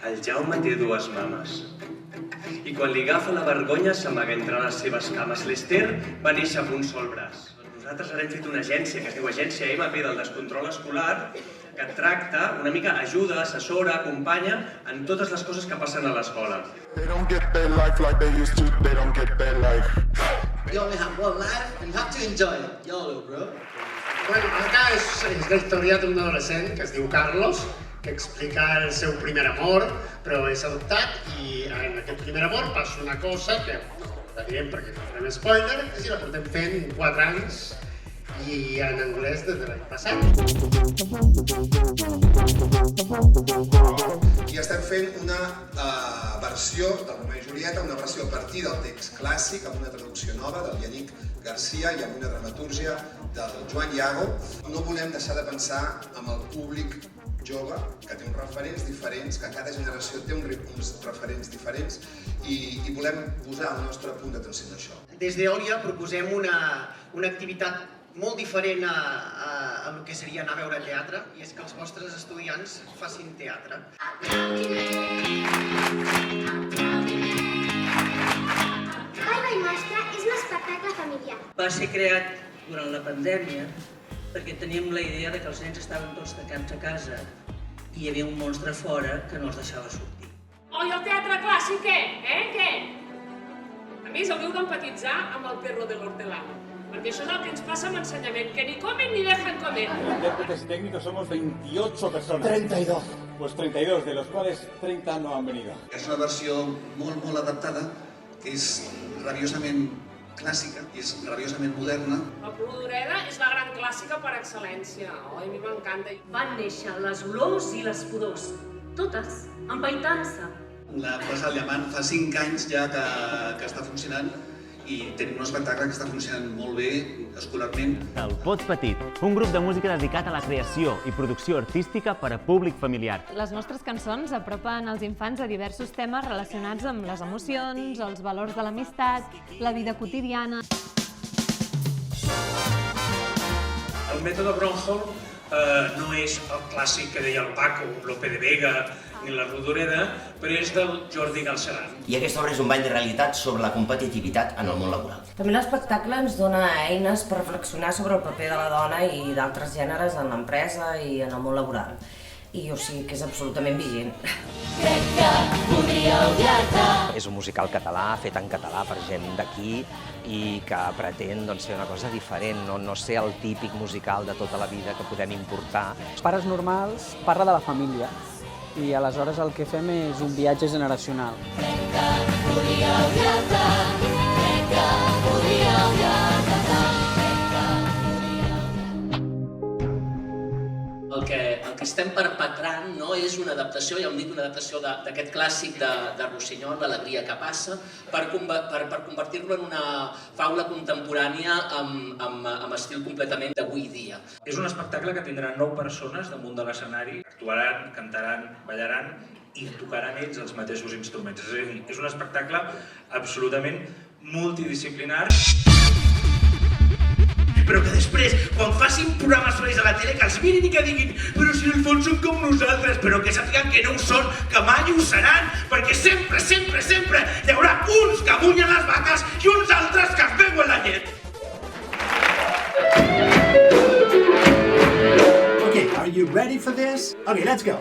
El Jaume té dues mames. I quan li agafa la vergonya s'amaga entre les seves cames. L'Ester va néixer amb un sol braç. Nosaltres ara hem fet una agència que es diu Agència MP del Descontrol Escolar, que tracta, una mica ajuda, assessora, acompanya en totes les coses que passen a l'escola. They don't get their life like they used to, they don't get their life. You only have one life and you have to enjoy it. YOLO, bro. Bueno, el cas és la història d'un adolescent que es diu Carlos, que explica el seu primer amor, però és adoptat i en aquest primer amor passa una cosa que la direm perquè no farem spoiler, i la portem fent 4 anys i en anglès des de l'any passat. I estem fent una versió de Romeo i Julieta, una versió a partir del text clàssic, amb una traducció nova del Yannick Garcia i amb una dramatúrgia del Joan Iago. No volem deixar de pensar amb el públic jove, que té uns referents diferents, que cada generació té uns referents diferents i volem posar el nostre punt d'atenció en això. Des d'Eòlia proposem una activitat molt diferent a el que seria anar a veure teatre, i és que els vostres estudiants facin teatre. Barba i Mostra és un espectacle familiar. Va ser creat durant la pandèmia perquè teníem la idea de que els nens estaven tots tancats a casa i hi havia un monstre a fora que no els deixava sortir. Oi, el teatre clàssic, què? Què? A més, hauríeu d'empatitzar amb el perro de l'hortelano, perquè això és el que ens passa amb ensenyament, que ni comen ni dejan comer. Intérpretes y técnicos somos 28 personas. 32. Pues 32, de los cuales 30 no han venido. És una versió molt adaptada, que és rabiosament clàssica i és rabiosament moderna. La Rodoreda és la gran clàssica per excel·lència. Oh, a mi m'encanta. Van néixer les olors i les pudors, totes, empaitant-se. La plaça del Diamant fa 5 anys ja que està funcionant i tenim un espectacle que està funcionant molt bé escolarment. El Pots Petit, un grup de música dedicat a la creació i producció artística per a públic familiar. Les nostres cançons apropen els infants a diversos temes relacionats amb les emocions, els valors de l'amistat, la vida quotidiana. El mètode Bronholm no és el clàssic que deia el Paco, Lope de Vega ni la Rodoreda, però és del Jordi Galceran. I aquesta obra és un ball de realitat sobre la competitivitat en el món laboral. També l'espectacle ens dona eines per reflexionar sobre el paper de la dona i d'altres gèneres en l'empresa i en el món laboral. I o sigui que és absolutament vigent. Crec que podria odiar-te. És un musical català, fet en català per gent d'aquí i que pretén fer una cosa diferent, no ser el típic musical de tota la vida que podem importar. Els pares normals parla de la família i aleshores el que fem és un viatge generacional. Crec que podria odiar-te, crec que podria odiar-te tant. El que estem perpetrant no és una adaptació, ja hem dit, una adaptació d'aquest clàssic de Rossinyol, l'Alegria que passa, per convertir-lo en una faula contemporània amb estil completament d'avui dia. És un espectacle que tindrà 9 persones damunt de l'escenari, actuaran, cantaran, ballaran i tocaran ells els mateixos instruments. És a dir, és un espectacle absolutament multidisciplinar. Però que després, quan facin programes sobre ells a la tele, que els mirin i que diguin però si en el fons són com nosaltres, però que sàpiguen que no ho són, que mai ho seran, perquè sempre hi haurà uns que mullen les vaques i uns altres que es beuen la llet. Okay, are you ready for this? Okay, let's go.